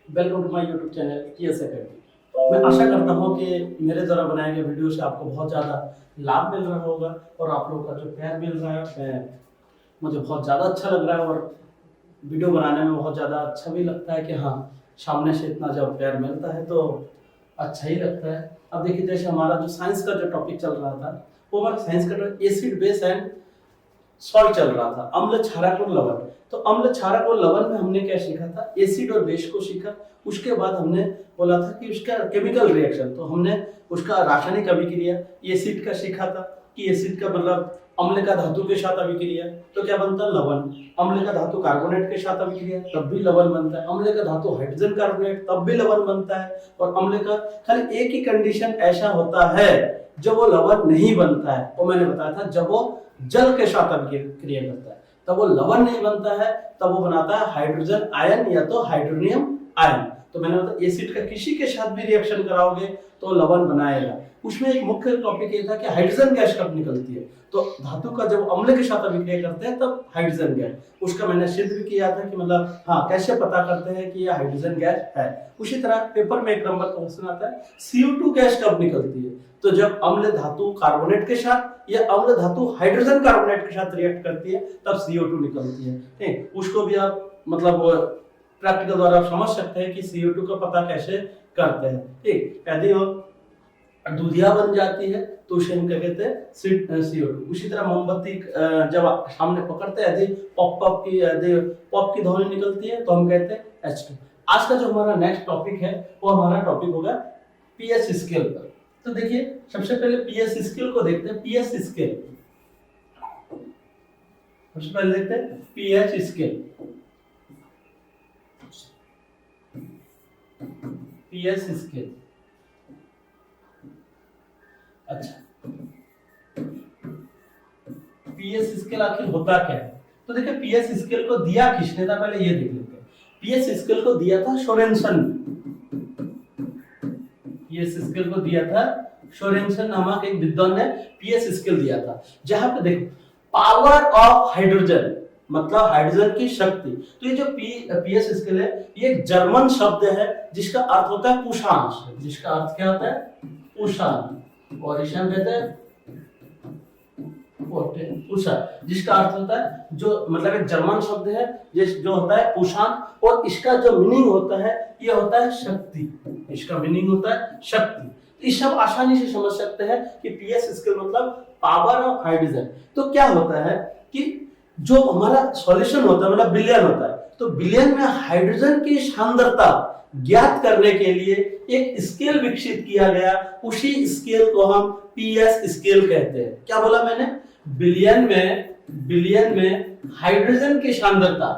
Welcome to my YouTube channel TS academy. मैं आशा करता हूं कि मेरे द्वारा बनाए गए वीडियो से आपको बहुत ज़्यादा लाभ मिल रहा होगा और आप लोगों का जो प्यार मिल रहा है मुझे बहुत ज़्यादा अच्छा लग रहा है और वीडियो बनाने में बहुत ज़्यादा अच्छा भी लगता है कि हाँ, सामने से इतना जब प्यार मिलता है तो अच्छा ही लगता है। अब देखिए, जैसे हमारा जो साइंस का जो टॉपिक चल रहा था वो हमारा साइंस का एसिड बेस एंड सॉल्ट चल रहा था, अम्ल क्षारक और लवण। तो अम्ल क्षारक और लवण में हमने क्या सीखा था, एसिड और बेस को सीखा। उसके बाद हमने बोला था कि उसका केमिकल रिएक्शन, तो हमने उसका रासायनिक अभिक्रिया एसिड का सीखा था कि एसिड का मतलब अम्ल का धातु के साथ अभिक्रिया तो क्या बनता है, लवण। अम्ल का धातु कार्बोनेट के साथ अभिक्रिया तब भी लवण बनता है। अम्ल का धातु हाइड्रोजन कार्बोनेट तब भी लवण बनता है। और अम्ल का खाली एक ही कंडीशन ऐसा होता है जब वो लवण नहीं बनता है, वो मैंने बताया था, जब वो जल के साथ अभिक्रिया करता है तब वो लवण नहीं बनता है, तब वो बनाता है हाइड्रोजन आयन या तो हाइड्रोनियम आयन। तो मैंने बताया एसिड का किसी के साथ भी रिएक्शन कराओगे तो लवण बनाएगा। उसमें एक मुख्य टॉपिक ये था कि हाइड्रोजन गैस कब निकलती है, तो धातु का जब अम्ल के साथ अभिक्रिया करते हैं तब हाइड्रोजन गैस, उसका मैंने सिद्ध भी किया था कि मतलब हाँ, कैसे पता करते हैं कि यह हाइड्रोजन गैस है। उसी तरह पेपर में एक नंबर का क्वेश्चन आता है CO2 गैस कब निकलती है, तो जब अम्ल धातु कार्बोनेट के साथ या अम्ल धातु हाइड्रोजन कार्बोनेट के साथ रिएक्ट करती है तब CO2 निकलती है। ठीक, उसको भी आप मतलब प्रैक्टिकल द्वारा आप समझ सकते हैं कि CO2 का पता कैसे करते हैं। ठीक, यदि वो दूधिया बन जाती है तो उसे हम क्या कहते हैं, CO2। उसी तरह मोमबत्ती जब आप सामने पकड़ते हैं, यदि पॉप की ध्वनि निकलती है तो हम कहते हैं H2। आज का जो हमारा नेक्स्ट टॉपिक है वो हमारा टॉपिक होगा पीएच स्केल पर। तो देखिए, सबसे पहले पीएच स्केल को देखते हैं। पीएच स्केल सबसे पहले देखते हैं पीएच स्केल। पीएच स्केल, अच्छा, पीएच स्केल आखिर होता क्या है। तो देखिए, पीएच स्केल को दिया किसने था, पहले ये देख लेते हैं। पीएच स्केल को दिया था सोरेनसन। पीएच स्केल को दिया था सोरेनसन नामक एक विद्वान ने पीएच स्केल दिया था, जहां पे देखो पावर ऑफ हाइड्रोजन मतलब हाइड्रोजन की शक्ति। तो ये जो पीएच स्केल है ये एक जर्मन शब्द है जिसका अर्थ होता है पुषांश। जिसका अर्थ क्या होता है, पुषांश। और इसे हम कहते हैं पुषांश, जिसका अर्थ होता है जो मतलब एक जर्मन शब्द है जो होता है पुषांश, और इसका जो मीनिंग होता है ये होता है शक्ति। इसका मीनिंग होता है शक्ति। इस सब आसानी से समझ सकते हैं कि पीएच स्केल मतलब पावर ऑफ हाइड्रोजन। तो क्या होता है कि जो हमारा सॉल्यूशन होता है मतलब विलयन होता है, तो विलयन में हाइड्रोजन की सांद्रता ज्ञात करने के लिए एक स्केल विकसित किया गया। उसी स्केल को हम पीएच स्केल कहते हैं। क्या बोला मैंने, विलयन में हाइड्रोजन की सांद्रता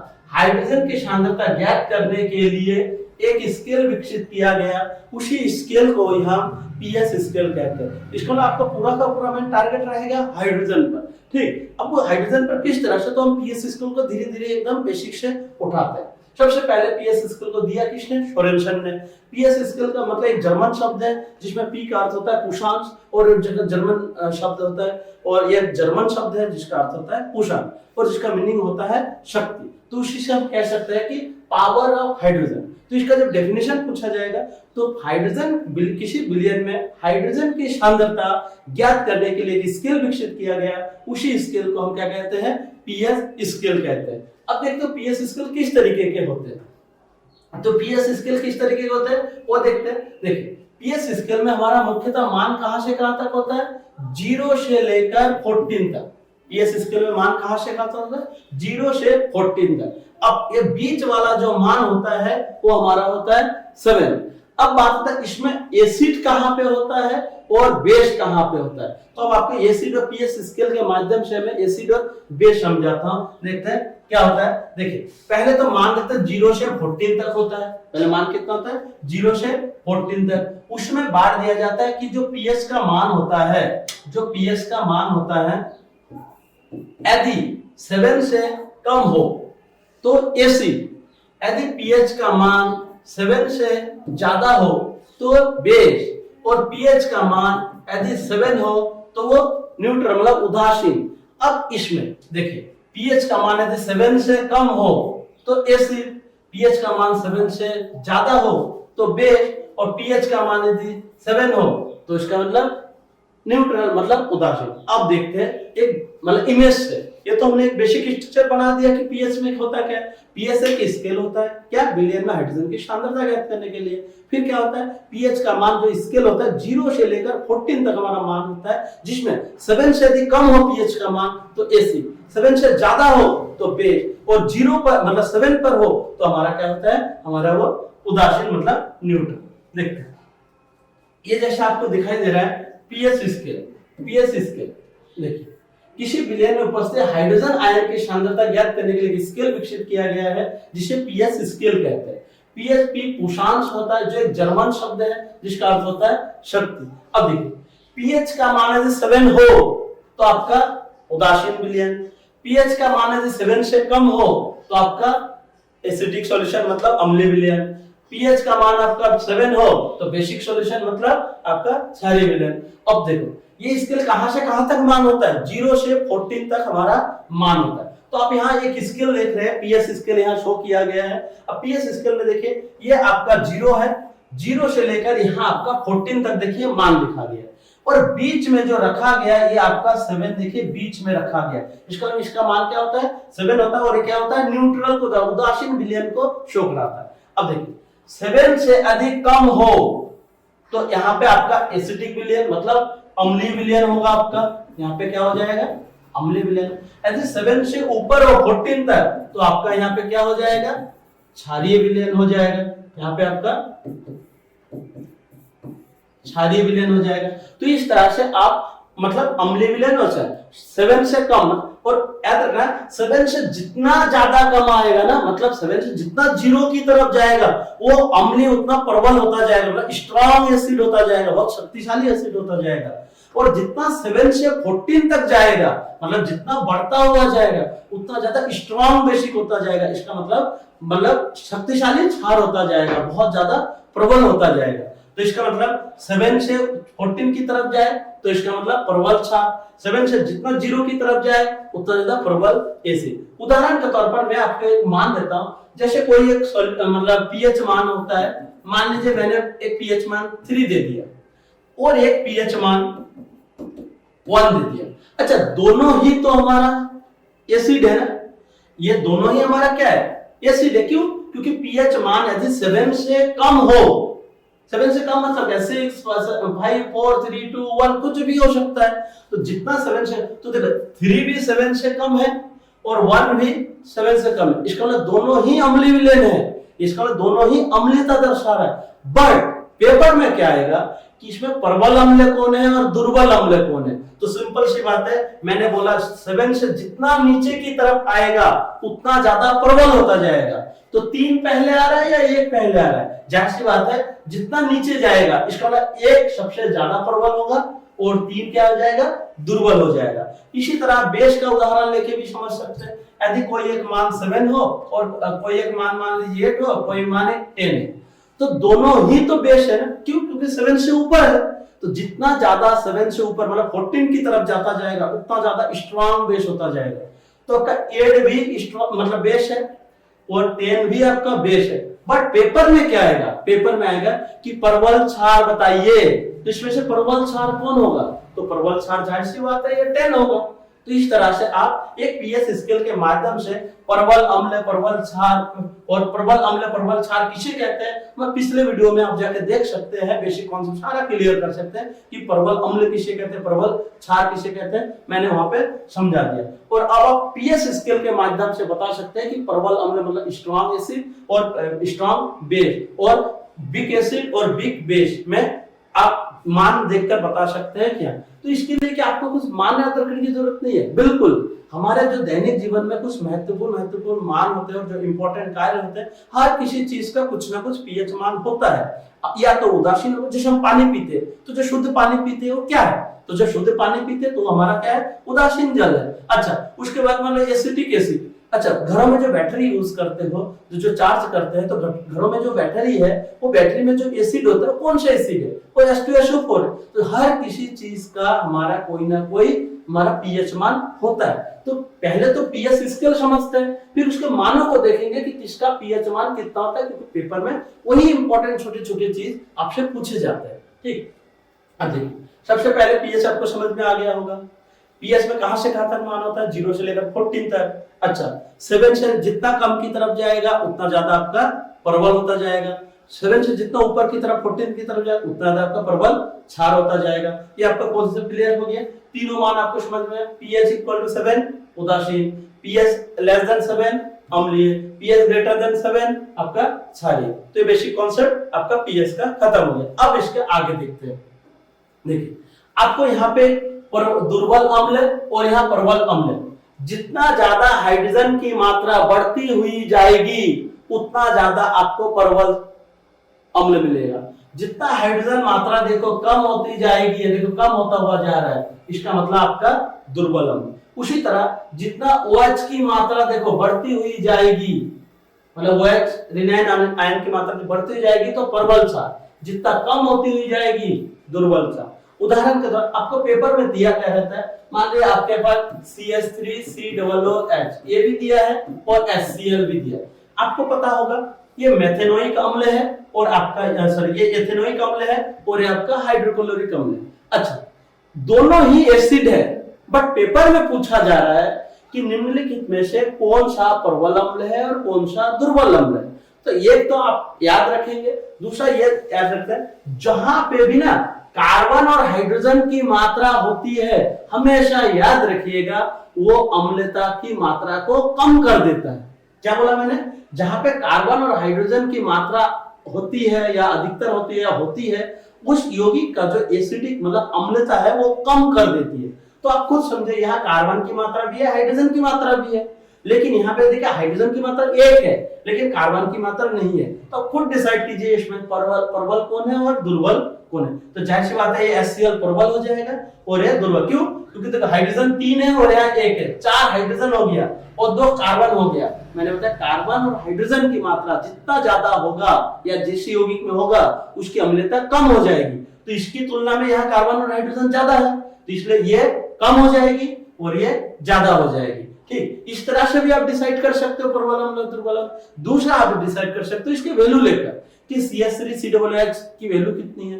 ज्ञात करने के लिए एक स्केल विकसित किया गया। उसी स्केल को हम पीएच स्केल कहते हैं। इसको ना आपका पूरा का पूरा मेन टारगेट रहेगा हाइड्रोजन पर। ठीक, अब वो हाइड्रोजन पर किस तरह से, तो हम पीएच स्केल को धीरे धीरे एकदम बेसिक से उठाते हैं। सबसे पहले पीएच स्केल को दिया किसने, सोरेनसन ने। पीएच स्केल का मतलब एक जर्मन शब्द है जिसमें पी का अर्थ होता है पुषांश और एक जगह जर्मन शब्द होता है, और यह जर्मन शब्द है जिसका अर्थ होता है पुषांश और जिसका मीनिंग होता है शक्ति। तो उसी से हम कह सकते हैं कि पावर ऑफ हाइड्रोजन। तो इसका जब डेफिनेशन पूछा जाएगा तो हाइड्रोजन किसी विलयन में हाइड्रोजन की सांद्रता ज्ञात करने के लिए स्केल विकसित किया गया। उसी स्केल को हम क्या कहते हैं, पीएच स्केल कहते हैं। अब देखते हैं पीएच स्केल किस तरीके के होते हैं। तो पीएच स्केल किस तरीके के होते हैं वो देखते हैं। देखिए, पीएच स्केल में हमारा मुख्यतः मान कहां से कहां तक होता है, 0 से लेकर 14 तक। पीएच स्केल में मान कहां से कहां तक होता है, 0 से 14 तक। अब ये बीच वाला जो मान होता है वो हमारा होता है 7। अब बात होता है इसमें एसिड कहां पे होता है और बेस कहां पे होता है। तो अब आपको एसिड और पीएच स्केल के माध्यम से मैं एसिड और बेस समझाता हूं। देखते हैं क्या होता है। देखिए, पहले तो मान लेते हैं 0 से 14 तक होता है। पहले मान कितना होता है, 0 से 14 तक। उसमें बांट दिया जाता है कि जो पीएच का मान होता है, जो पीएच का मान होता है यदि 7 से कम हो तो एसिड, यदि पीएच का मान 7 से ज्यादा हो तो बेस, और पीएच का मान यदि 7 हो तो वो न्यूट्रल मतलब उदासीन। अब इसमें देखिए, पीएच का मान यदि 7 से कम हो तो एसिड, पीएच का मान 7 से ज्यादा हो तो बेस, और पीएच का मान यदि 7 हो तो इसका मतलब न्यूट्रल, मतलब उदासीन। अब देखते हैं एक मतलब इमेज से, ये तो हमने एक बेसिक स्ट्रक्चर बना दिया कि पीएच में होता क्या है। पीएच एक स्केल होता है, क्या बिलियन में हाइड्रोजन की सांद्रता ज्ञात करने के लिए। फिर क्या होता है, पीएच का मान जो स्केल होता है 0 से लेकर 14 तक हमारा मान होता है, जिसमें 7 से यदि कम हो पीएच का मान तो एसिड, 7 से ज्यादा हो तो बेस, और 0 पर मतलब 7 पर हो तो हमारा क्या होता है, हमारा वो उदासीन मतलब न्यूट्रल। देखते हैं ये जैसा आपको दिखाई दे रहा है पीएच स्केल। पीएच स्केल देखिए, किसी विलयन में उपस्थित हाइड्रोजन आयन की सांद्रता ज्ञात करने के लिए स्केल विकसित किया गया है जिसे पीएच स्केल कहते हैं। पीएच पी पुरुषांश होता है जो एक जर्मन शब्द है जिसका अर्थ होता है शक्ति। अब देखिए पीएच का मान यदि 7 हो तो आपका उदासीन विलयन, पीएच का मान यदि 7 से कम हो तो आपका एसिडिक सॉल्यूशन मतलब अम्लीय विलयन, पीएच का मान आपका 7 हो तो बेसिक सॉल्यूशन मतलब आपका क्षारीय विलयन। अब देखो ये स्केल कहां से कहां तक मान होता है, 0 से 14 तक हमारा मान होता है। तो आप यहाँ एक स्केल देख रहे हैं, पीएच स्केल यहाँ शो किया गया है। अब पीएच स्केल में देखिए ये आपका 0 है, 0 से लेकर यहाँ आपका 14 तक देखिए मान लिखा गया है, और बीच में जो रखा गया है ये आपका 7 देखिए बीच में रखा गया है। इसका मान क्या होता है, 7 होता है, और ये क्या होता है, न्यूट्रल को उदासीन विलयन को शो कराता है। अब देखिए 7 से अधिक कम हो तो यहाँ पे आपका एसिडिक विलयन मतलब अम्लीय विलयन होगा आपका, यहाँ पे क्या हो जाएगा, अम्लीय विलयन। यदि 7 से ऊपर हो 14 तक तो आपका यहाँ पे क्या हो जाएगा, क्षारीय विलयन हो जाएगा, यहाँ पे आपका क्षारीय विलयन हो जाएगा। तो इस तरह से आप मतलब अम्लीय विलयन हो जाए 7 से कम, और याद रखना 7 से जितना ज्यादा कम आएगा ना, मतलब 7 से जितना 0 की तरफ जाएगा वो अम्लीय उतना प्रबल होता जाएगा, मतलब स्ट्रॉन्ग एसिड होता जाएगा, बहुत शक्तिशाली एसिड होता जाएगा। और जितना 7 से 14 तक जाएगा मतलब जितना बढ़ता हुआ जाएगा उतना ज्यादा स्ट्रॉन्ग बेसिक होता जाएगा। इसका मतलब शक्तिशाली क्षार होता जाएगा, बहुत ज्यादा प्रबल होता जाएगा। तो इसका मतलब 7 से 14 की तरफ जाए तो इसका मतलब प्रबल क्षार, 7 से जितना 0 की तरफ जाए उतना ज्यादा प्रबल एसिड। उदाहरण के तौर पर मैं आपको एक मान देता हूं, जैसे कोई एक मतलब पीएच मान होता है, मान लीजिए मैंने एक पीएच मान 3 दे दिया और एक पीएच मान 1 दे दिया। अच्छा दोनों ही तो हमारा एसिड है ना, ये दोनों ही हमारा क्या है, एसिड है। क्यों, क्योंकि पीएच मान यदि 7 से कम हो, 7 से कम मतलब ऐसे 5 4 3 2 1 कुछ भी हो सकता है। तो जितना 7 से, तो देखो 3 भी 7 से कम है और 1 भी 7 से कम है, इसका मतलब दोनों ही अम्लीय विलयन है, इसका मतलब दोनों ही अम्लीयता दर्शा रहा है। बट पेपर में क्या आएगा कि इसमें प्रबल अम्ल कौन है और दुर्बल अम्ल कौन है। तो सिंपल सी बात है, मैंने बोला 7 से जितना नीचे की तरफ आएगा उतना ज्यादा प्रबल होता जाएगा। तो 3 पहले आ रहा है या 1 पहले आ रहा है, जाहिर सी बात है जितना नीचे जाएगा इसका मतलब 1 सबसे ज्यादा प्रबल होगा और 3 क्या हो जाएगा, दुर्बल हो जाएगा। इसी तरह बेस का उदाहरण लेके भी समझ सकते हैं। यदि कोई एक मान 7 हो और कोई एक मान लीजिए 8 हो, कोई मान 10 है, तो दोनों ही तो बेस है ना। क्यों, क्योंकि 7 से ऊपर है, तो जितना ज्यादा 7 से ऊपर मतलब 14 की तरफ जाता जाएगा उतना ज्यादा स्ट्रॉन्ग बेस होता जाएगा। तो आपका 8 भी स्ट्रॉन्ग मतलब बेस है और 10 भी आपका बेस है। बट पेपर में क्या आएगा, पेपर में आएगा कि प्रबल क्षार बताइए, तो इसमें से प्रबल क्षार कौन होगा, तो प्रबल क्षार जाहिर सी बात है ये 10 होगा। तो इस तरह से आप एक पीएच स्केल के माध्यम से प्रबल अम्ल प्रबल क्षार और प्रबल अम्ल प्रबल क्षार किसे कहते हैं, मैं पिछले वीडियो में आप जाके देख सकते हैं, बेसिक कॉन्सेप्ट सारा क्लियर कर सकते हैं कि प्रबल अम्ल किसे कहते हैं, प्रबल क्षार किसे कहते हैं, मैंने वहां पे समझा दिया। और अब आप पीएच स्केल के माध्यम से बता सकते हैं कि प्रबल अम्ल मतलब स्ट्रॉन्ग एसिड और स्ट्रॉन्ग बेस, और वीक एसिड और वीक बेस में आप मान देखकर बता सकते हैं क्या। तो इसके लिए कि आपको कुछ मान याद रखने की जरूरत नहीं है, बिल्कुल हमारे जो दैनिक जीवन में कुछ महत्वपूर्ण मान होते हैं और जो इंपॉर्टेंट कार्य होते हैं, हर किसी चीज का कुछ ना कुछ पीएच मान होता है। या तो उदासीन हो, जैसे हम पानी पीते हैं तो जो शुद्ध पानी पीते हैं वो क्या है, तो जो शुद्ध पानी पीते हैं तो हमारा क्या है, उदासीन जल है। अच्छा उसके बाद मान लो एसिटिक एसिड, अच्छा, घरों में जो बैटरी यूज करते हो, जो चार्ज करते हैं, तो घरों में जो बैटरी है, वो बैटरी में जो एसिड होता है, कौन सा एसिड है? वो H2SO4 है। तो हर किसी चीज का हमारा कोई ना कोई हमारा पीएच मान होता है। तो पहले तो पीएच स्केल समझते हैं, फिर उसके मानों को देखेंगे कि किसका पीएच मान कितना होता है, क्योंकि पेपर में वही इंपॉर्टेंट छोटे छोटे चीज आपसे पूछे जाते हैं। ठीक, अब देखिए, सबसे पहले पीएच आपको समझ में आ गया होगा। पीएच में कहां से कहां तक मान होता है? 0 से लेकर 14 तक। अच्छा, 7 से जितना कम की तरफ जाएगा उतना ज्यादा आपका प्रबल होता जाएगा। 7 से जितना ऊपर की तरफ 14 की तरफ जाएगा उतना ज्यादा आपका प्रबल क्षार होता जाएगा। ये आपका कॉन्सेप्ट क्लियर हो गया। तीनों मान आपको समझ में। पीएच इक्वल टू 7 उदासीन, पीएच लेस देन 7 अम्लीय, पीएच ग्रेटर देन 7 आपका क्षारीय। तो ये बेसिक कॉन्सेप्ट आपका पीएच का खत्म हो गया। अब इसके आगे देखते हैं। देखिए, आपको यहाँ पे दुर्बल अम्ल और यहाँ प्रबल अम्ल, जितना ज्यादा हाइड्रोजन की मात्रा बढ़ती हुई जाएगी उतना ज्यादा आपको प्रबल अम्ल मिलेगा। जितना हाइड्रोजन मात्रा देखो कम होती जाएगी, देखो कम होता हुआ जा रहा है, इसका मतलब आपका दुर्बल अम्ल। उसी तरह जितना OH की मात्रा देखो बढ़ती हुई जाएगी, मतलब OH रिनाइन आयन की मात्रा बढ़ती हुई जाएगी तो प्रबल क्षार, जितना कम होती हुई जाएगी दुर्बल क्षार। उदाहरण के तौर आपको पेपर में दिया क्या रहता है, मान लीजिए आपके पास CH3COOH ये भी दिया है और HCl भी दिया है। आपको पता होगा ये मेथेनोइक अम्ल है और आपका सॉरी ये एथेनोइक अम्ल है और ये आपका हाइड्रोक्लोरिक अम्ल है। अच्छा, दोनों ही एसिड है, बट पेपर में पूछा जा रहा है कि निम्नलिखित में से कौन सा प्रबल अम्ल है और कौन सा दुर्बल अम्ल है। तो ये तो आप याद रखेंगे। दूसरा ये याद रखते हैं, जहां पे भी ना कार्बन और हाइड्रोजन की मात्रा होती है, हमेशा याद रखिएगा वो अम्लता की मात्रा को कम कर देता है। क्या बोला मैंने? जहां पे कार्बन और हाइड्रोजन की मात्रा होती है या अधिकतर होती है या होती है, उस यौगिक का जो एसिडिक मतलब अम्लता है वो कम कर देती है। तो आप खुद समझे, यहाँ कार्बन की मात्रा भी है, हाइड्रोजन की मात्रा भी है, लेकिन यहाँ पे देखिए हाइड्रोजन की मात्रा 1 है लेकिन कार्बन की मात्रा नहीं है। तो खुद डिसाइड कीजिए इसमें प्रबल कौन है और दुर्बल कौन है। तो जाहिर सी बात है ये HCl प्रबल हो जाएगा और ये दुर्बल। क्यों? क्योंकि देखो हाइड्रोजन 3 है और यहाँ 1 है, 4 हाइड्रोजन हो गया और 2 कार्बन हो गया। मैंने बताया कार्बन और हाइड्रोजन की मात्रा जितना ज्यादा होगा या जिस यौगिक में होगा उसकी अम्लता कम हो जाएगी। तो इसकी तुलना में यहाँ कार्बन और हाइड्रोजन ज्यादा है, तो इसलिए ये कम हो जाएगी और ये ज्यादा हो जाएगी। ठीक, इस तरह से भी आप डिसाइड कर सकते हो प्रबल अम्ल और दुर्बल अम्ल। दूसरा आप डिसाइड कर सकते हो इसकी वैल्यू लेकर कि CH3COOH की वैल्यू कितनी है,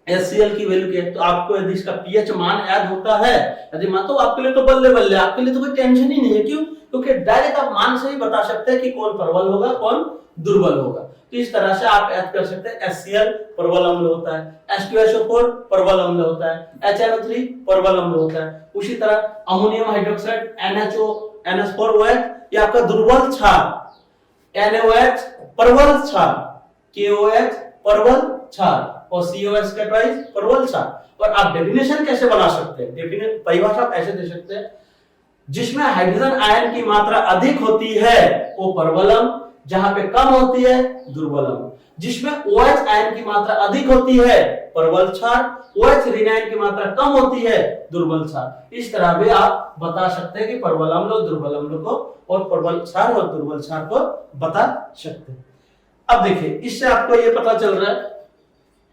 HCl की वैल्यू क्या है। तो आपको यदि इसका पीएच मान याद होता है, यदि मान तो आपके लिए तो बल्ले बल्ले, आपके लिए तो कोई टेंशन ही नहीं है। क्यों? क्योंकि डायरेक्ट आप मान से ही बता सकते हैं कि कौन प्रबल होगा कौन दुर्बल होगा। तो इस तरह से आप याद कर सकते हैं HCl प्रबल अम्ल होता है, H2SO4 प्रबल अम्ल होता है, HNO3 प्रबल अम्ल होता है। उसी तरह अमोनियम हाइड्रोक्साइड NH4OH ये आपका दुर्बल क्षार, NaOH प्रबल क्षार, KOH प्रबल क्षार और COH का ट्वाइस प्रबल क्षार। और आप डेफिनेशन कैसे बना सकते हैं? परिभाषा ऐसे दे सकते हैं, जिसमें हाइड्रोजन आयन की मात्रा अधिक होती है वो प्रबल अम्ल, जहां पे कम होती है दुर्बल अम्ल। जिसमें OH आयन की मात्रा अधिक होती है प्रबल क्षार, OH रिनाइन की मात्रा कम होती है दुर्बल क्षार। इस तरह भी आप बता सकते हैं कि प्रबल अम्ल और दुर्बल अम्ल को और प्रबल क्षार और दुर्बल क्षार को बता सकते हैं। अब देखिए, इससे आपको ये पता चल रहा है,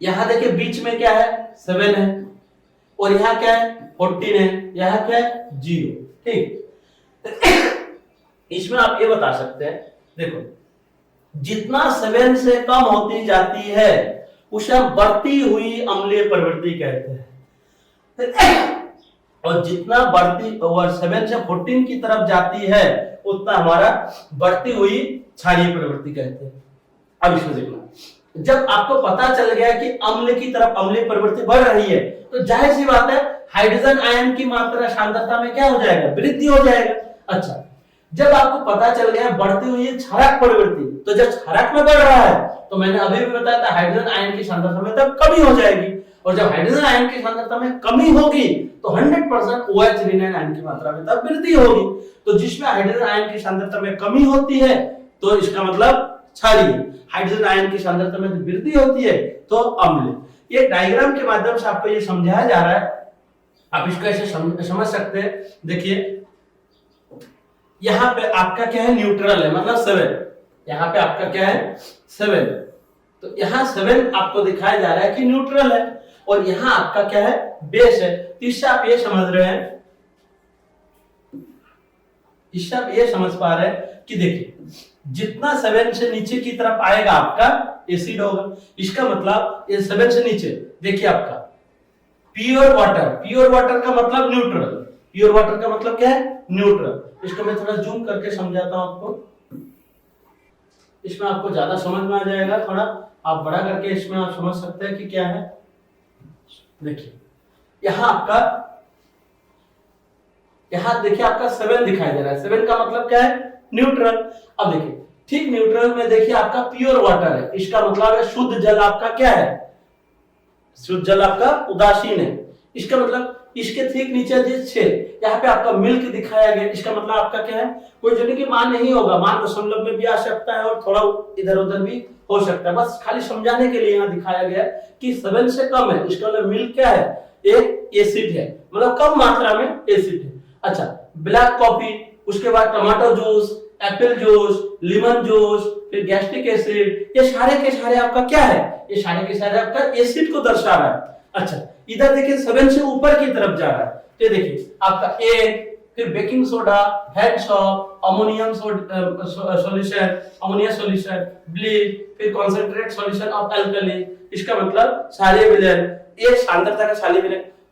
यहां देखिए बीच में क्या है 7 है और यहाँ क्या है 14 है, यहाँ क्या है 0। ठीक, इसमें आप ये बता सकते हैं, देखो जितना 7 से कम होती जाती है उसे हम बढ़ती हुई अम्लीय प्रवृत्ति कहते हैं, और जितना बढ़ती और 7 से 14 की तरफ जाती है उतना हमारा बढ़ती हुई क्षारीय प्रवृत्ति कहते हैं। अब इसमें देखना, जब आपको पता चल गया कि अम्ल की तरफ अम्लीय प्रवृत्ति बढ़ रही है तो जाहिर सी बात है हाइड्रोजन आयन की मात्रा सांद्रता में क्या हो जाएगा, वृद्धि हो जाएगा। अच्छा, जब आपको पता चल गया बढ़ती हुई क्षारक प्रवृत्ति, तो जब क्षारक में बढ़ रहा है तो मैंने अभी भी बताया था हाइड्रोजन आयन की सांद्रता में तब कमी हो जाएगी, और जब हाइड्रोजन आयन की सांद्रता में कमी होगी तो 100% OH रिनाइन आयन की मात्रा में तब वृद्धि होगी। तो जिसमें हाइड्रोजन आयन की सांद्रता में कमी होती है तो इसका मतलब क्षारीय, हाइड्रोजन आयन की सांद्रता में वृद्धि होती है तो अम्ल। ये डायग्राम के माध्यम से आपको ये समझाया जा रहा है, आप इसको ऐसे समझ सकते हैं। देखिए यहाँ पे आपका क्या है, न्यूट्रल है, मतलब 7। यहाँ पे आपका क्या है, 7। तो यहाँ 7 आपको दिखाया जा रहा है कि न्यूट्रल है, और यहाँ आपका क्या है, बेस है। तो इससे आप ये समझ रहे हैं, इससे आप ये समझ पा रहे हैं कि देखिए जितना 7 से नीचे की तरफ आएगा आपका एसिड होगा। इसका मतलब ये 7 से नीचे देखिए आपका प्योर वाटर, प्योर वाटर का मतलब न्यूट्रल, प्योर वाटर का मतलब क्या है, न्यूट्रल। इसको मैं थोड़ा जूम करके समझाता हूं आपको, इसमें आपको ज्यादा समझ में आ जाएगा। थोड़ा आप बड़ा करके इसमें आप समझ सकते हैं कि क्या है। देखिए यहां आपका, यहां देखिए आपका 7 दिखाई दे रहा है। 7 का मतलब क्या है, न्यूट्रल। अब देखिए ठीक न्यूट्रल में देखिए आपका प्योर वाटर है, इसका मतलब है शुद्ध जल आपका क्या है, शुद्ध जल आपका उदासीन है। इसका मतलब इसके ठीक नीचे जो 6 यहाँ पे आपका मिल्क दिखाया गया, इसका मतलब आपका क्या है, कोई जगह की मान नहीं होगा, मान दशमलव में भी आ सकता है और थोड़ा इधर उधर भी हो सकता है। बस खाली समझाने के लिए यहाँ दिखाया गया कि 7 से कम है, इसका मतलब मिल्क क्या है, एक एसिड है, मतलब कम मात्रा में एसिड है। अच्छा, ब्लैक कॉफी, उसके बाद tomato juice, Apple juice, lemon juice, फिर गैस्ट्रिक एसिड, ये सारे के सारे आपका क्या है, ये सारे के सारे आपका एसिड को दर्शा रहा है। अच्छा इधर देखिए 7 से ऊपर की तरफ जा रहा है, तो देखिए आपका एग, फिर baking soda, head salt, ammonium solution, ammonia solution, bleach, फिर कॉन्सेंट्रेट सॉल्यूशन ऑफ अल्कली, इसका मतलब क्षारीय विलयन, ये सांद्रता का क्षारीय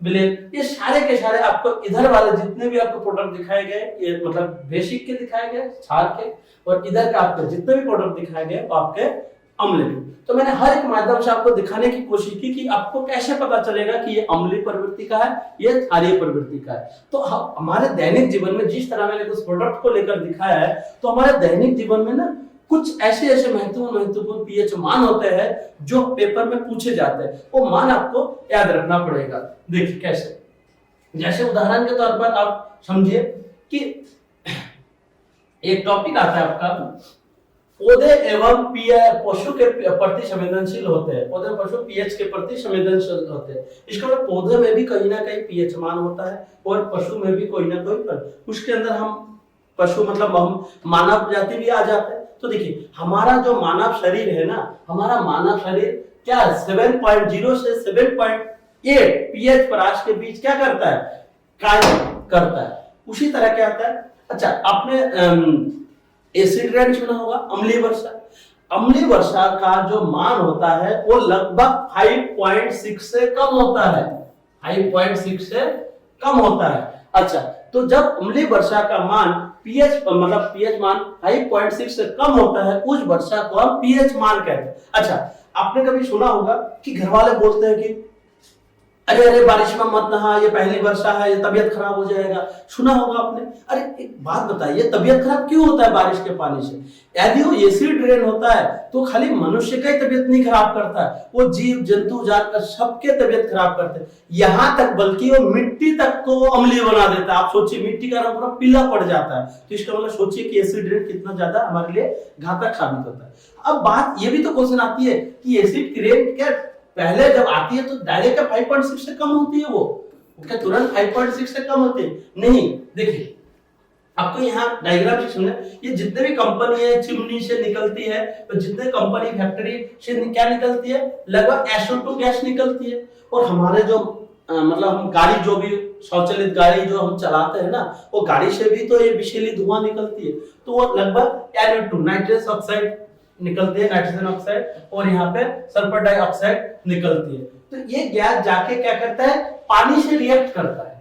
विलयन, ये सारे के सारे आपको इधर वाले जितने भी आपको प्रोडक्ट दिखाए गए, ये मतलब बेसिक के दिखाए गए, क्षार के, और इधर का आपको जितने भी प्रोडक्ट दिखाए गए वो आपके अम्ल के। तो मैंने हर एक माध्यम से आपको दिखाने की कोशिश की कि आपको कैसे पता चलेगा कि ये अम्लीय प्रवृत्ति का है, ये क्षारीय प्रवृत्ति का है। तो हमारे दैनिक जीवन में जिस तरह मैंने कुछ प्रोडक्ट को लेकर दिखाया है, तो हमारे दैनिक जीवन में ना कुछ ऐसे ऐसे महत्वपूर्ण पीएच मान होते हैं जो पेपर में पूछे जाते हैं, वो मान आपको याद रखना पड़ेगा। देखिए कैसे, जैसे उदाहरण के तौर पर आप समझिए कि एक टॉपिक आता है आपका, पौधे एवं पशु के प्रति संवेदनशील होते हैं, पौधे पशु पीएच के प्रति संवेदनशील होते हैं। इसका मतलब पौधे में भी कहीं ना कहीं पीएच मान होता है और पशु में भी कोई ना कोई, उसके अंदर हम पशु मतलब हम मानव जाति भी आ जाते हैं। तो देखिए हमारा जो मानव शरीर है ना, हमारा मानव शरीर क्या 7.0 से 7.8 पीएच परास के बीच क्या करता है, कार्य करता है। उसी तरह क्या आता है, अच्छा आपने एसिड रेन सुना होगा, अम्लीय वर्षा। अम्लीय वर्षा का जो मान होता है वो लगभग 5.6 से कम होता है, 5.6 से कम होता है। अच्छा तो जब अम्लीय वर्षा का मान पीएच मतलब पीएच मान 5.6 से कम होता है, उस वर्षा को हम पीएच मान कहते हैं। अच्छा आपने कभी सुना होगा कि घर वाले बोलते हैं कि अरे अरे बारिश में मत नहा, ये पहली वर्षा है, ये तबीयत खराब हो जाएगा, सुना होगा आपने। अरे एक बात बताइए, तबीयत खराब क्यों होता है बारिश के पानी से? यदि वो एसिड रेन होता है तो खाली मनुष्य का ही तबीयत नहीं खराब करता है, वो जीव जंतु जानवर सबके तबीयत खराब करते हैं, यहाँ तक बल्कि वो मिट्टी तक को अम्लीय बना देता है। आप सोचिए मिट्टी का रंग पूरा पीला पड़ जाता है, तो इसका मतलब सोचिए कि एसिड रेन कितना ज्यादा हमारे लिए घातक साबित होता है। अब बात ये भी तो क्वेश्चन आती है कि एसिड रेन क्या पहले जब आती है तो डायरेक्ट 5.6 से कम होती है, वो क्या तुरंत 5.6 से कम होती है? नहीं। देखिए आपको यहाँ डायग्राम से समझना, ये जितने भी कंपनी है चिमनी से निकलती है, तो जितने कंपनी फैक्ट्री से क्या निकलती है, लगभग SO2 गैस निकलती है। और हमारे जो मतलब हम गाड़ी जो भी स्वचालित गाड़ी जो हम चलाते हैं ना, वो गाड़ी से भी तो ये विषैली धुआं निकलती है, तो वो लगभग NO2 नाइट्रस ऑक्साइड निकलती है, नाइट्रोजन ऑक्साइड, और यहाँ पे सल्फर डाइऑक्साइड निकलती है। तो ये गैस जाके क्या करता है, पानी से रिएक्ट करता है।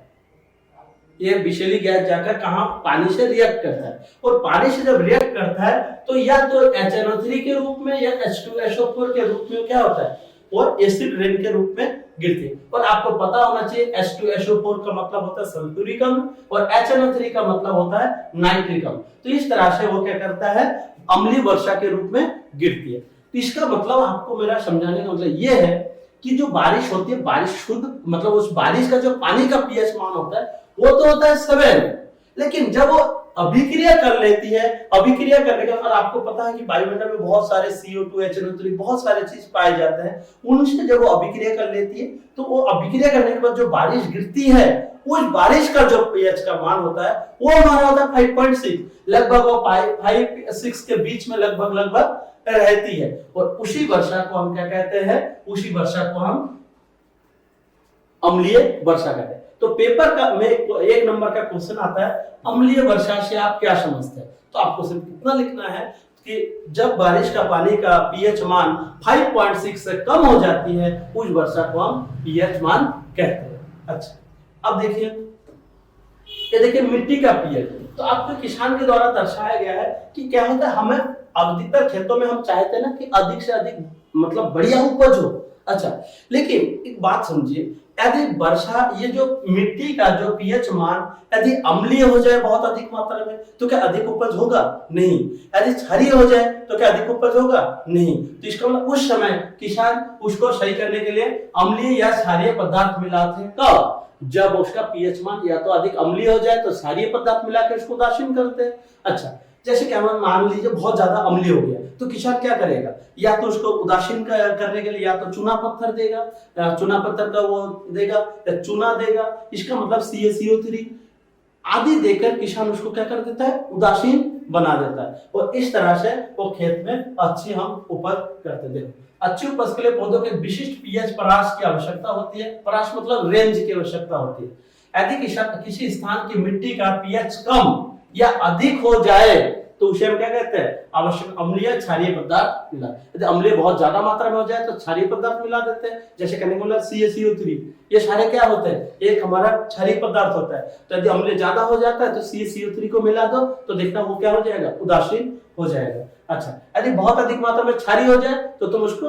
ये विषैली गैस जाकर कहाँ, पानी से रिएक्ट करता है, और पानी से जब रिएक्ट करता है तो या तो HNO3 के रूप में या H2SO4 के रूप में क्या होता है, और एसिड रेन के रूप में गिरती है। और आपको पता होना चाहिए H2SO4 का मतलब होता है सल्फ्यूरिक अम्ल और HNO3 का मतलब होता है नाइट्रिक अम्ल। तो इस तरह से वो क्या करता है, अम्लीय वर्षा के रूप में गिरती है। तो इसका मतलब आपको मेरा समझाने का मतलब ये है कि जो बारिश होती है, बारिश शुद्ध मतलब उस बारिश का जो पानी का पीएच मान होता है वो तो होता है 7, लेकिन जब वो अभिक्रिया कर लेती है, अभिक्रिया करने के बाद आपको पता है कि वायुमंडल में बहुत सारे CO2 HNO3 बहुत सारे चीज पाए जाते हैं, उनसे जब वो अभिक्रिया कर लेती है तो वो अभिक्रिया करने के बाद जो बारिश गिरती है उस बारिश का जो पीएच का मान होता है वो हमारा होता है 5.6, लगभग वो 5-6 के बीच में लगभग रहती है। और उसी वर्षा को हम क्या कहते हैं, उसी वर्षा को हम अम्लीय वर्षा कहते हैं। तो पेपर का में 1 नंबर का क्वेश्चन आता है, अम्लीय वर्षा से आप क्या समझते हैं? तो आपको सिर्फ इतना लिखना है कि जब बारिश का पानी का पीएच मान 5.6 से कम हो जाती है उस वर्षा को हम पीएच मान कहते हैं। अच्छा, अब देखिए, ये देखिए मिट्टी का पीएच, तो आपको किसान के द्वारा दर्शाया गया है कि क्या होता है, हमें अधिकतर खेतों में हम चाहते हैं ना कि अधिक से अधिक मतलब बढ़िया उपज हो। अच्छा, लेकिन एक बात समझिए, यदि वर्षा ये जो मिट्टी का जो पीएच मान यदि अम्लीय हो जाए बहुत अधिक मात्रा में तो क्या अधिक उपज होगा? नहीं। यदि क्षारीय हो जाए तो क्या अधिक उपज होगा? नहीं। तो इसका मतलब उस समय किसान उसको सही करने के लिए अम्लीय या क्षारीय पदार्थ मिलाते हैं। कब? जब उसका पीएच मान या तो अधिक अम्लीय हो जाए तो क्षारीय पदार्थ मिलाकर उसको उदासीन करते हैं। अच्छा, जैसे क्या मान लीजिए बहुत ज्यादा अम्लीय हो गया तो किसान क्या करेगा, या तो उसको उदासीन करने के लिए या तो चूना पत्थर देगा, चूना पत्थर का वो देगा या चूना देगा, इसका मतलब CaCO3 आदि देकर किसान उसको क्या कर देता है, उदासीन बना देता है। और इस तरह से वो खेत में अच्छी हम उपज करते हैं। अच्छी उपज के लिए पौधों के विशिष्ट पीएच परास की आवश्यकता होती है। परास मतलब रेंज की आवश्यकता होती है। यदि किसी स्थान की मिट्टी का पीएच कम या अधिक हो जाए तो उसे हम क्या कहते हैं, आवश्यक अम्लीय क्षारीय पदार्थ मिला। यदि अम्लीय बहुत ज्यादा मात्रा में हो जाए तो क्षारीय पदार्थ मिला देते हैं। जैसे कहने को बोला CaCO3, ये सारे क्या होते हैं, एक हमारा क्षारीय पदार्थ होता है। तो यदि अम्लीय ज्यादा हो जाता है तो CaCO3 को मिला दो तो देखना वो क्या हो जाएगा, उदासीन हो जाएगा। अच्छा, यदि बहुत अधिक मात्रा में क्षारीय हो जाए तो तुम उसको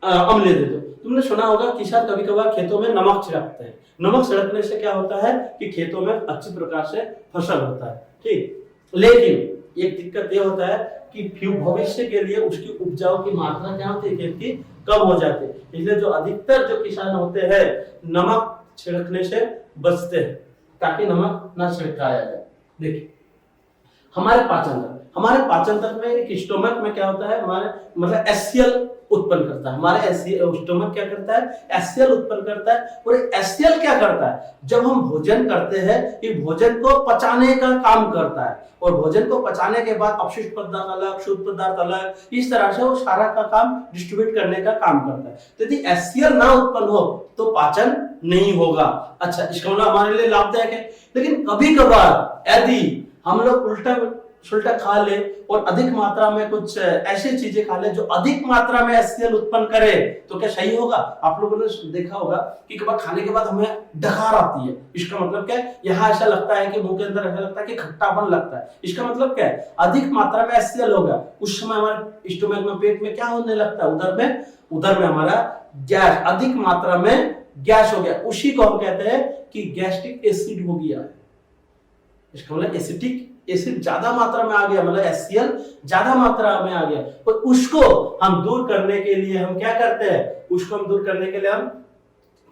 अम्लीय दे दो। तुमने सुना होगा किसान कभी कभार खेतों में नमक छिड़कते हैं। नमक छिड़कने से क्या होता है कि खेतों में अच्छी प्रकार से फसल होता है, ठीक। लेकिन एक दिक्कत ये होता है कि भविष्य के लिए उसकी उपजाऊ की मात्रा क्या होती है, खेत की कम हो जाती है। इसलिए जो अधिकतर जो किसान होते हैं नमक छिड़कने से बचते हैं ताकि नमक ना छिड़काया जाए। देखिए हमारे पाचन तंत्र में एक स्टोमक में क्या होता है, हमारे मतलब HCl उत्पन्न करता है। हमारे स्टोमक क्या करता है, HCl उत्पन्न करता है। और HCl क्या करता है, जब हम भोजन करते हैं ये भोजन को पचाने का काम करता है। और भोजन को पचाने के बाद अपशिष्ट पदार्थ अलग, शुद्ध पदार्थ अलग, इस तरह से वो सारा का काम डिस्ट्रीब्यूट करने का काम करता है। तो यदि HCl ना उत्पन्न हो तो पाचन नहीं होगा। अच्छा, इसका मतलब हमारे लिए लाभदायक है। लेकिन कभी कभार यदि हम लोग उल्टा सुल्टा खा ले और अधिक मात्रा में कुछ ऐसी चीजें खा ले जो अधिक मात्रा में HCl उत्पन्न करे तो क्या सही होगा? आप लोगों ने देखा होगा कि कभी खाने के बाद हमें डकार आती है। इसका मतलब क्या है, यहाँ ऐसा लगता है कि मुंह के अंदर ऐसा लगता है कि खट्टापन लगता है। इसका मतलब क्या है, अधिक मात्रा में HCl होगा उस समय हमारे स्टोमक में, पेट में क्या होने लगता है, उधर में हमारा गैस, अधिक मात्रा में गैस हो गया। उसी को हम कहते हैं कि गैस्ट्रिक एसिड हो गया। इसका मतलब एसिटिक एसिड ज्यादा मात्रा में आ गया, मतलब HCl ज्यादा मात्रा में आ गया। और उसको हम दूर करने के लिए हम क्या करते हैं, उसको हम दूर करने के लिए हम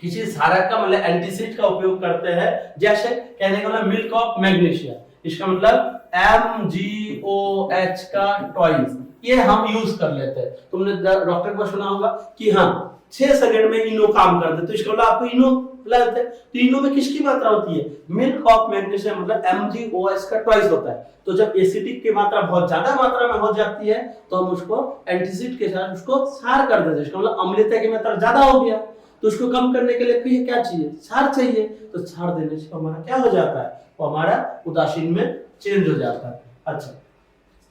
किसी क्षारक का मतलब एंटीसिड का उपयोग करते हैं। जैसे कहने का मतलब मिल्क ऑफ मैग्नीशिया, इसका मतलब MgOH का टॉइस, ये हम यूज कर लेते हैं। तुमने डॉक्टर को सुना होगा कि हाँ 6 सेकंड में इनो काम कर दे, तो इसका मतलब आपको इनो लगता है। तो इनो में किसकी मात्रा होती है, मिल्क ऑफ मैग्नीशियम मतलब MgOH का ट्वाइस होता है। तो जब एसिडिक की मात्रा बहुत ज्यादा मात्रा में हो जाती है तो हम उसको एंटीसिड के साथ उसको क्षार कर देते हैं। इसका मतलब अम्लता की मात्रा ज्यादा हो गया तो उसको कम करने के लिए फिर क्या चाहिए, क्षार चाहिए। तो क्षार देने से हमारा क्या हो जाता है, वो हमारा उदासीन में चेंज हो जाता है। अच्छा,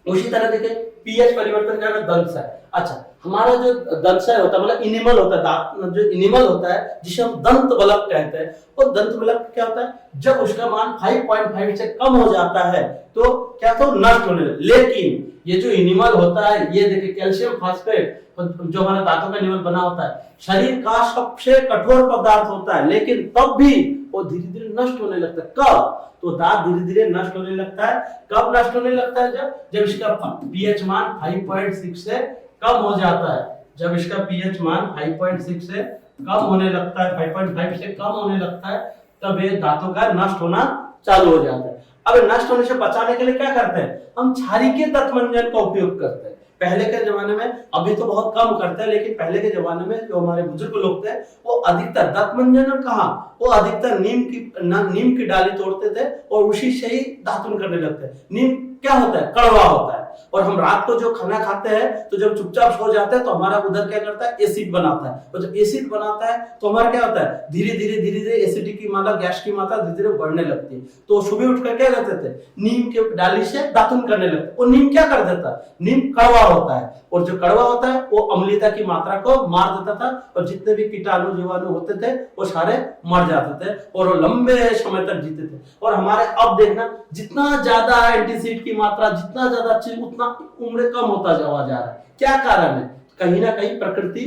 उसी तरह देखिए पीएच परिवर्तन का दंश है। अच्छा, हमारा जो दंशय होता है मतलब इनिमल होता है, दांत जो इनिमल होता है जिसे हम दंत बलक कहते हैं, वो दंत बलक क्या होता है, जब उसका मान 5.5 से कम हो जाता है तो क्या तो नष्ट होने लगे। लेकिन ये जो इनिमल होता है, ये देखिए कैल्शियम फास्फेट जो हमारा दांतों का इनिमल बना होता है, शरीर का सबसे कठोर पदार्थ होता है, लेकिन तब भी वो धीरे धीरे नष्ट होने लगता है। कब? तो दांत धीरे धीरे नष्ट होने लगता है। कब नष्ट होने लगता है? जब इसका पीएच मान 5.6 से कम हो जाता है। जब इसका पीएच मान 5.6 से कम होने लगता है, 5.5 से कम होने लगता है, तब ये दांतों का नष्ट होना चालू हो जाता है। अब नष्ट होने से बचाने के लिए क्या करते हैं, हम क्षारीय तत्वमंजन का उपयोग करते हैं। पहले के जमाने में, अभी तो बहुत कम करते हैं, लेकिन पहले के जमाने में जो हमारे बुजुर्ग लोग थे वो अधिकतर दंतमंजन कहाँ, वो अधिकतर नीम की डाली तोड़ते थे और उसी से ही दातुन करने लगते। नीम क्या होता है, कड़वा होता है, और हम रात को जो खाना खाते हैं तो जब चुपचाप सो जाते हैं तो हमारा उधर क्या करता है, एसिड बनाता है, और जब एसिड बनाता है तो हमारा क्या होता है, धीरे धीरे एसिड की मात्रा, गैस की मात्रा धीरे धीरे बढ़ने लगती है। तो सुबह उठकर क्या करते थे, नीम के डाली से दातुन करने लगते। और नीम क्या कर देता है, नीम कड़वा होता है, और जो कड़वा होता है वो अम्लता की मात्रा को मार देता था, और जितने भी कीटाणु जीवाणु होते थे वो सारे मर जाते थे, और वो लंबे समय तक जीते थे। और हमारे अब देखना, जितना ज्यादा एंटीसीड की मात्रा जितना ज्यादा अच्छी, उतना उम्र कम होता जा रहा है। क्या कारण है, कहीं ना कहीं प्रकृति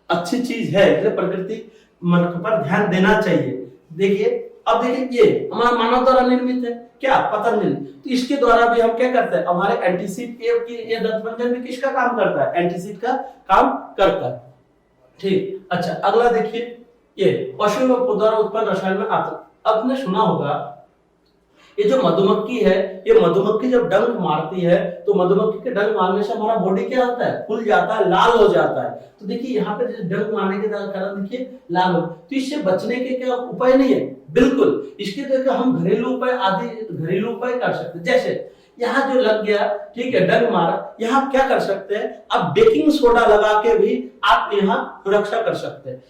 अच्छी चीज है, इसलिए प्रकृति मन पर ध्यान देना चाहिए। देखिए, अब देखिए ये हमारा मानव द्वारा निर्मित है, क्या पतंजलि, तो इसके द्वारा भी हम क्या करते हैं, हमारे एंटीसीड, ये दंतमंजन भी किसका काम करता है, एंटीसीड का काम करता है। ठीक, अच्छा अगला देखिए, ये पशु द्वारा उत्पन्न रसायन में आता। आपने सुना होगा ये जो मधुमक्खी है, ये मधुमक्खी जब डंक मारती है तो मधुमक्खी के डंक मारने से हमारा बॉडी क्या होता है, फूल जाता है, लाल हो जाता है। तो देखिए यहाँ पे डंक मारने के कारण देखिए लाल हो, तो इससे बचने के क्या उपाय नहीं है, बिल्कुल इसके देखिए हम घरेलू उपाय कर सकते हैं। जैसे यहाँ जो लग गया, ठीक है, डंक मारा, यहाँ क्या कर सकते हैं, अब बेकिंग सोडा लगा के भी आप यहाँ सुरक्षा कर सकते हैं।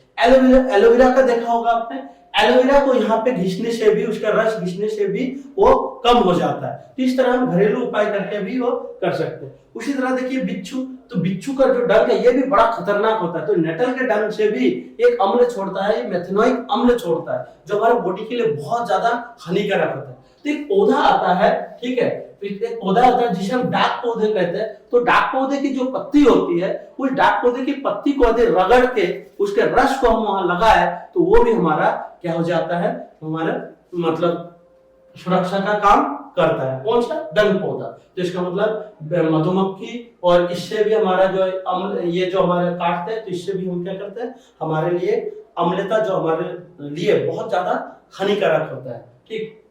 एलोवेरा का देखा होगा आपने, एलोवेरा को यहाँ पे घिसने से भी, उसका रस घिसने से भी वो कम हो जाता है। तो इस तरह हम घरेलू उपाय करके भी वो कर सकते हैं। उसी तरह देखिए बिच्छू, तो बिच्छू का जो डंक है ये भी बड़ा खतरनाक होता है। तो नेटल के डंक से भी एक अम्ल छोड़ता है, मेथनोइक अम्ल छोड़ता है, जो हमारे बॉडी के लिए बहुत ज्यादा हानिकारक होता है। तो एक पौधा आता है, ठीक है, एक पौधा होता है जिसे हम डाक पौधे कहते हैं। तो डाक पौधे की जो पत्ती होती है, उस डाक पौधे की पत्ती को यदि रगड़ के उसके रस को हम वहां लगाए तो वो भी हमारा क्या हो जाता है, हमारा मतलब सुरक्षा का काम करता है। कौन सा, डंक पौधा। तो इसका मतलब मधुमक्खी, और इससे भी हमारा जो अम्ल, ये जो हमारे काटते हैं तो इससे भी हम क्या करते हैं, हमारे लिए अम्लता जो हमारे लिए बहुत ज्यादा हानिकारक होता है। ठीक,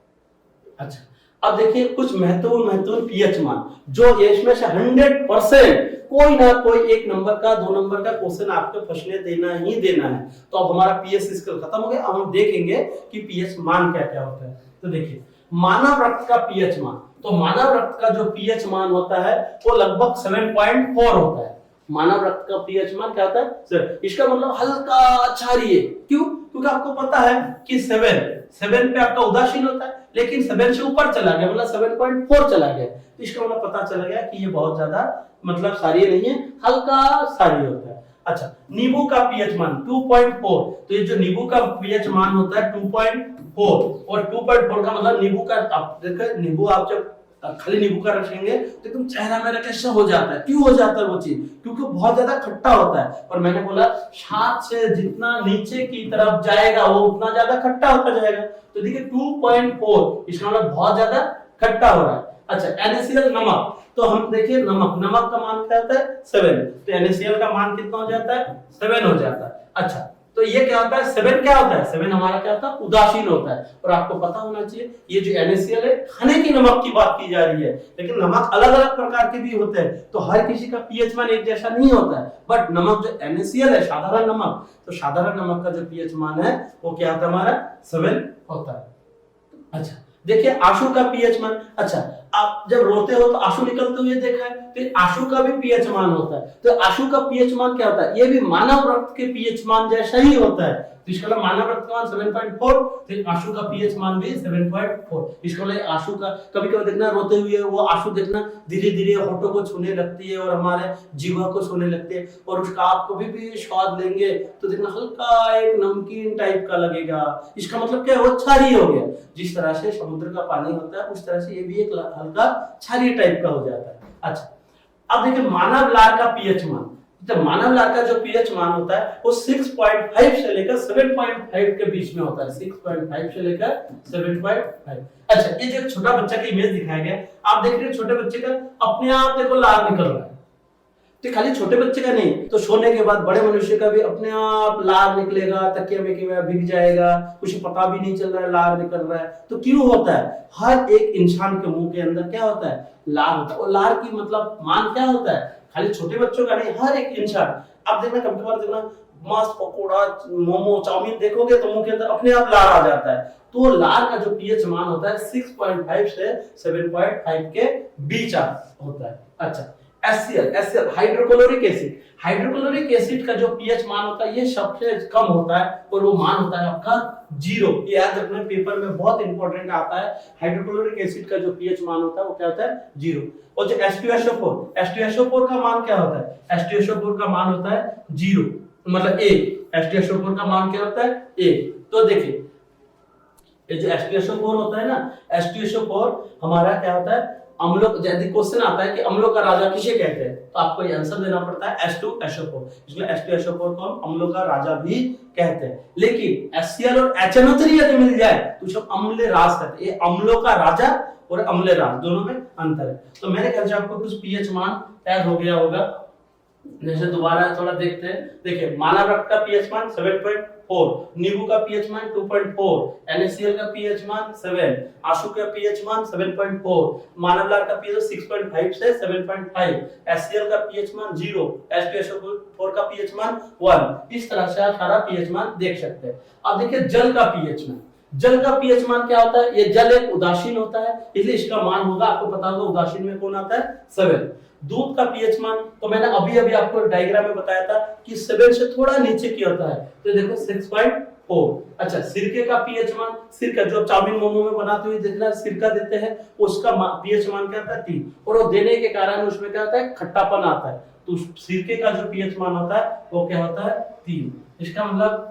अच्छा अब देखिए कुछ महत्वपूर्ण पीएच मान, जो इसमें से 100% कोई ना कोई एक नंबर का, 2 नंबर का क्वेश्चन आपको फंसने देना ही देना है। तो अब हमारा पीएच स्किल खत्म हो गया, अब हम देखेंगे कि पीएच मान क्या क्या होता है। तो देखिए मानव रक्त का पीएच मान, तो मानव रक्त का जो पीएच मान होता है वो लगभग 7.4 होता है। मानव रक्त का पीएच मान क्या होता है, इसका मतलब हल्का क्षारीय। क्यों, क्योंकि आपको पता है कि 7 पे आपका उदासीन होता है, लेकिन 7 से ऊपर चला गया मतलब 7.4 चला गया, तो इसका मतलब पता चला गया कि ये बहुत ज्यादा मतलब क्षारीय नहीं है, हल्का क्षारीय होता है। अच्छा, नींबू का पीएच मान 2.4, तो ये जो नींबू का पीएच मान होता है 2.4, और 2.4 का मतलब नींबू का, आप देखो नींबू आप जब खाली नींबू का रखेंगे तो एकदम चेहरा मेरा कैसा हो जाता है। क्यों हो जाता है वो चीज, क्योंकि बहुत ज्यादा खट्टा होता है। और मैंने बोला हाथ से जितना नीचे की तरफ जाएगा वो उतना ज्यादा खट्टा होता जाएगा। तो देखिए 2.4, इसका मतलब बहुत ज्यादा खट्टा हो रहा है। अच्छा, NaCl नमक, तो हम देखिए नमक का मान क्या होता है, 7, तो NaCl का मान कितना हो जाता है, 7 हो जाता है। अच्छा, तो ये क्या होता है, 7 क्या होता है, 7 हमारा क्या होता है, उदासीन होता है। और आपको पता होना चाहिए ये जो NaCl है, खाने की नमक की बात की जा रही है, लेकिन नमक अलग अलग प्रकार के भी होते हैं, तो हर किसी का पीएच मान एक जैसा नहीं होता है। बट नमक जो NaCl है, साधारण नमक, तो साधारण नमक का जो पीएच मान है वो क्या होता है, हमारा 7 होता है। अच्छा, देखिए आंसू का पीएच मान, अच्छा आप जब रोते हो तो आंसू निकलते हुए देखा है, तो आंसू का भी पीएच मान होता है। तो आंसू का पीएच मान क्या होता है, ये भी मानव रक्त के पीएच मान जैसा ही होता है। तो इसका मतलब मानव रक्त का मान 7.4, तो आंसू का पीएच मान भी 7.4। इसका मतलब आंसू का कभी-कभी देखना रोते हुए वो आंसू देखना धीरे-धीरे होठों को छूने लगती है और हमारे जीवा को छूने लगती है, और उसका आप कभी भी स्वाद लेंगे तो देखना हल्का एक नमकीन टाइप का लगेगा। इसका मतलब क्या है, वो क्षारीय हो गया। जिस तरह से समुद्र का पानी होता है उस तरह से ये भी एक हल्का क्षारीय टाइप का हो जाता है। अच्छा, अब देखिए मानव लार का पीएच मान, तो मानव लार का जो पीएच मान होता है वो 6.5 से लेकर 7.5 के बीच में होता है। 6.5 से लेकर 7.5। अच्छा, ये जो छोटा बच्चा का इमेज दिखाया गया, आप देख रहे हैं छोटे बच्चे का अपने आप देखो लार निकल रहा है। तो खाली छोटे बच्चे का नहीं, तो सोने के बाद बड़े मनुष्य का भी अपने आप लार निकलेगा, तकिया में भीग जाएगा, कुछ पता भी नहीं चल रहा है लार निकल रहा है। तो क्यों होता है, हर एक इंसान के मुंह के अंदर क्या होता है, लार होता है। और लार की मतलब मान क्या होता है, खाली छोटे बच्चों का नहीं, हर एक इंसान। आप देखना कभी कभार देखना मांस, पकोड़ा, मोमो, चाउमीन देखोगे तो मुंह के अंदर अपने आप लार आ जाता है। तो लार का जो पीएच मान होता है 6.5 से 7.5 के बीच होता है। अच्छा, HCl hydrochloric acid, hydrochloric acid का जो पीएच मान होता है ये सबसे कम होता है और वो मान होता है आपका 0। ये याद रखना, पेपर में बहुत इंपॉर्टेंट आता है। हाइड्रोक्लोरिक एसिड का जो पीएच मान होता है वो क्या होता है 0। और जो H2SO4 का मान क्या होता है? H2SO4 का मान होता है 0, मतलब A। H2SO4 का मान क्या होता है? A। तो देखिए ये जो H2SO4 होता है ना, H2SO4 हमारा क्या होता है? अम्लों, यदि क्वेश्चन आता है कि अम्लों का राजा किसे कहते हैं, तो आपको ये आंसर देना पड़ता है H2SO4। इसलिए H2SO4 को हम अम्लों का राजा भी कहते हैं। लेकिन HCl और HNO3 यदि मिल जाए तो सब अम्ल राज कहते हैं। ये अम्लों का राजा और अम्ल राज दोनों में अंतर है। तो मेरे ख्याल से आपको कुछ पीएच मान याद हो गया होगा। जैसे दोबारा थोड़ा देखते हैं। देखिए मानव रक्त का पीएच मान 7.4, नींबू का पीएच मान 2.4, NaCl का पीएच मान 7, आंसू का पीएच मान 7.4, मानव लार का पीएच 6.5 से 7.5, HCl का पीएच मान 0, H2SO4 का पीएच मान 1। इस तरह से आप सारा पीएच मान देख सकते हैं। अब देखिए जल का पीएच मान, जल का पीएच मान क्या होता है? ये जल एक उदासीन होता है, इसलिए इसका मान होगा, आपको पता होगा उदासीन में कौन आता है? 7। दूध का पीएच मान तो मैंने अभी आपको डायग्राम में बताया था कि 7 से थोड़ा नीचे की होता है, तो देखो 6.4। अच्छा, सिरके का पीएच मान, सिरका जो चाउमीन मोमो में बनाते हुए देखना सिरका देते हैं, उसका पीएच मान क्या होता है? 3। और वो देने के कारण उसमें क्या होता है? खट्टापन आता है। तो सिरके का जो पीएच मान होता है वो क्या होता है? 3। इसका मतलब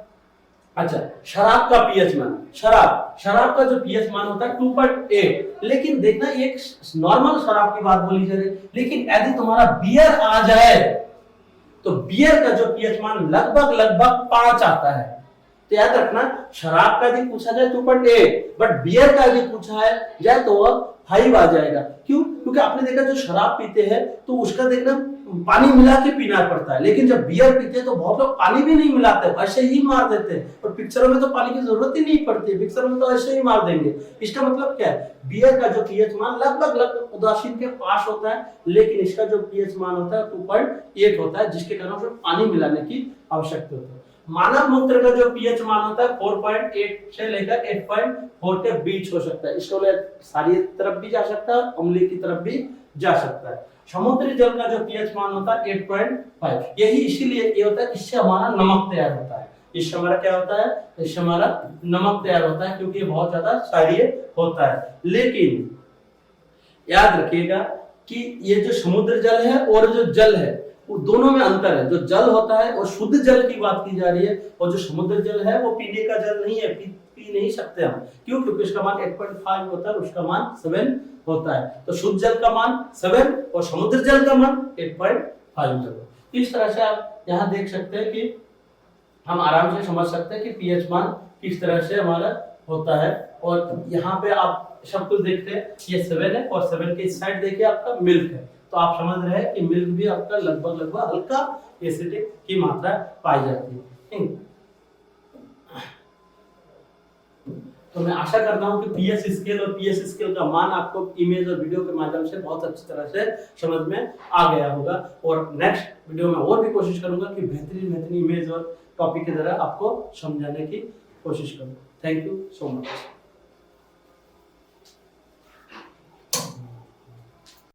अच्छा, शराब का पीएच मान, शराब का जो पीएच मान होता है 2.8। लेकिन देखना एक नॉर्मल शराब की बात बोली जा रही है, लेकिन यदि तुम्हारा बियर आ जाए तो बियर का जो पीएच मान लगभग 5 आता है। तो याद रखना, शराब का यदि पूछा जाए 2.8, बट बियर का यदि पूछा जाए तो वह 5 आ जाएगा। क्यों? क्योंकि आपने देखा जो शराब पीते हैं तो उसका देखना पानी मिला के पीना पड़ता है, लेकिन जब बियर पीते हैं तो बहुत लोग पानी भी नहीं मिलाते, ऐसे ही मार देते हैं। और पिक्चरों में तो पानी की जरूरत ही नहीं पड़ती, पिक्चर में तो ऐसे ही मार देंगे। इसका मतलब क्या है? बियर का जो पीएच मान लगभग उदासीन के पास होता है, लेकिन इसका जो पीएच मान होता है 2.8 होता है, जिसके कारण उसमें पानी मिलाने की आवश्यकता होती है। मानव मूत्र का जो पीएच मान होता है 4.8 से लेकर 8.4 के बीच हो सकता है। इसको सारी तरफ भी जा सकता है, अम्लीय की तरफ भी जा सकता है। समुद्री जल का जो पीएच मान होता है 8.5। यही इसीलिए ये होता है, इससे हमारा नमक तैयार होता है। इससे हमारा क्या होता है? इससे हमारा नमक तैयार होता है, क्योंकि ये बहुत ज्यादा क्षारीय होता है। लेकिन याद रखिएगा कि ये जो समुद्र जल है और जो जल है वो दोनों में अंतर है। जो जल होता है वो शुद्ध जल की बात की जा रही है, और जो समुद्र जल है वो पीने का जल नहीं है, पी नहीं सकते हम। क्यों? क्योंकि इसका मान 8.5 होता है, उसका मान 7 होता है। तो शुद्ध जल का मान 7 और समुद्र जल का मान 8.5 होता है। इस तरह से आप यहाँ देख सकते हैं कि हम आराम से समझ सकते हैं कि पीएच मान किस तरह से हमारा होता है। और यहाँ पे आप सब कुछ देखते हैं, ये 7 है और 7 के इस साइड देखिए आपका मिल्क है, तो आप समझ रहे हैं कि मिल्क भी आपका लगभग हल्का एसिडिक की मात्रा पाई जाती है। तो मैं आशा करता हूं कि पीएच स्केल और पीएच स्केल का मान आपको इमेज और वीडियो के माध्यम से बहुत अच्छी तरह से समझ में आ गया होगा। और नेक्स्ट वीडियो में और भी कोशिश करूंगा कि बेहतरीन इमेज और टॉपिक की तरह आपको समझाने की कोशिश करूं। Thank you so much.